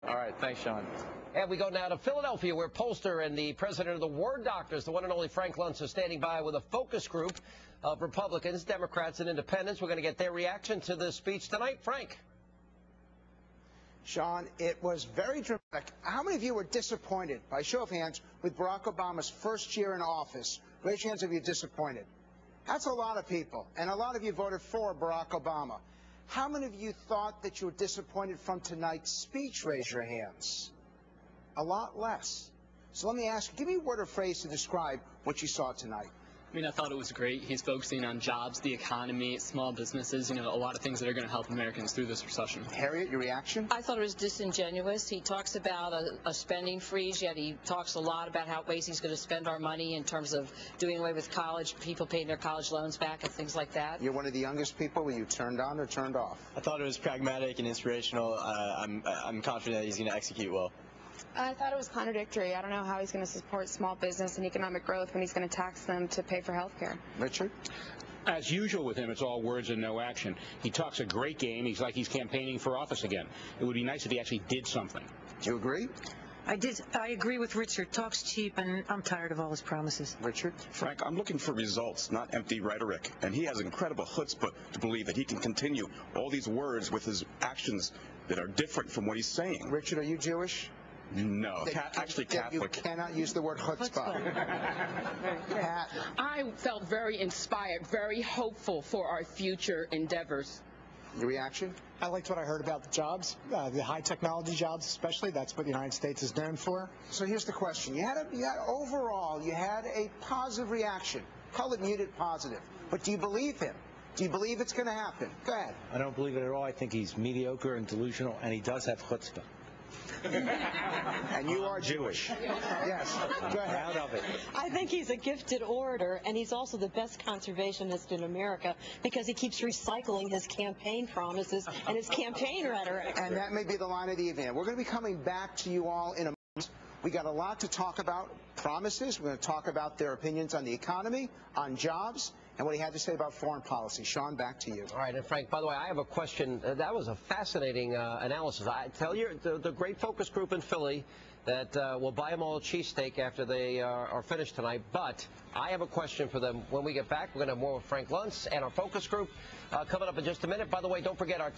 All right, thanks, Sean. And we go now to Philadelphia, where pollster and the president of the Word Doctors, the one and only Frank Luntz, is standing by with a focus group of Republicans, Democrats, and independents. We're going to get their reaction to this speech tonight. Frank. Sean, it was very dramatic. How many of you were disappointed, by show of hands, with Barack Obama's first year in office? Raise your hands if you're disappointed. That's a lot of people, and a lot of you voted for Barack Obama. How many of you thought that you were disappointed from tonight's speech? Raise your hands. A lot less. So let me ask you, give me a word or phrase to describe what you saw tonight. I mean, I thought it was great. He's focusing on jobs, the economy, small businesses, a lot of things that are going to help Americans through this recession. Harriet, your reaction? I thought it was disingenuous. He talks about a spending freeze, yet he talks a lot about how ways he's going to spend our money in terms of doing away with college, people paying their college loans back and things like that. You're one of the youngest people. Were you turned on or turned off? I thought it was pragmatic and inspirational. I'm confident that he's going to execute well. I thought it was contradictory. I don't know how he's going to support small business and economic growth when he's going to tax them to pay for health care. Richard? As usual with him, it's all words and no action. He talks a great game. He's like he's campaigning for office again. It would be nice if he actually did something. Do you agree? I agree with Richard. Talks cheap, and I'm tired of all his promises. Richard? Frank, I'm looking for results, not empty rhetoric. And he has incredible chutzpah to believe that he can continue all these words with his actions that are different from what he's saying. Richard, are you Jewish? No, actually Catholic. You cannot use the word chutzpah. I felt very inspired, very hopeful for our future endeavors. Your reaction? I liked what I heard about the jobs, the high technology jobs especially. That's what the United States is known for. So here's the question. Overall, you had a positive reaction. Call it muted positive. But do you believe him? Do you believe it's going to happen? Go ahead. I don't believe it at all. I think he's mediocre and delusional, and he does have chutzpah. And you are Jewish. Yes. Go ahead. Proud of it. I think he's a gifted orator, and he's also the best conservationist in America because he keeps recycling his campaign promises and his campaign rhetoric. And that may be the line of the evening. We're going to be coming back to you all in a moment. We got a lot to talk about. Promises. We're going to talk about their opinions on the economy, on jobs, and what he had to say about foreign policy. Sean, back to you. All right, and Frank, by the way, I have a question. That was a fascinating analysis. I tell you, the great focus group in Philly that will buy them all a cheesesteak after they are finished tonight. But I have a question for them when we get back. We're going to have more with Frank Luntz and our focus group coming up in just a minute. By the way, don't forget our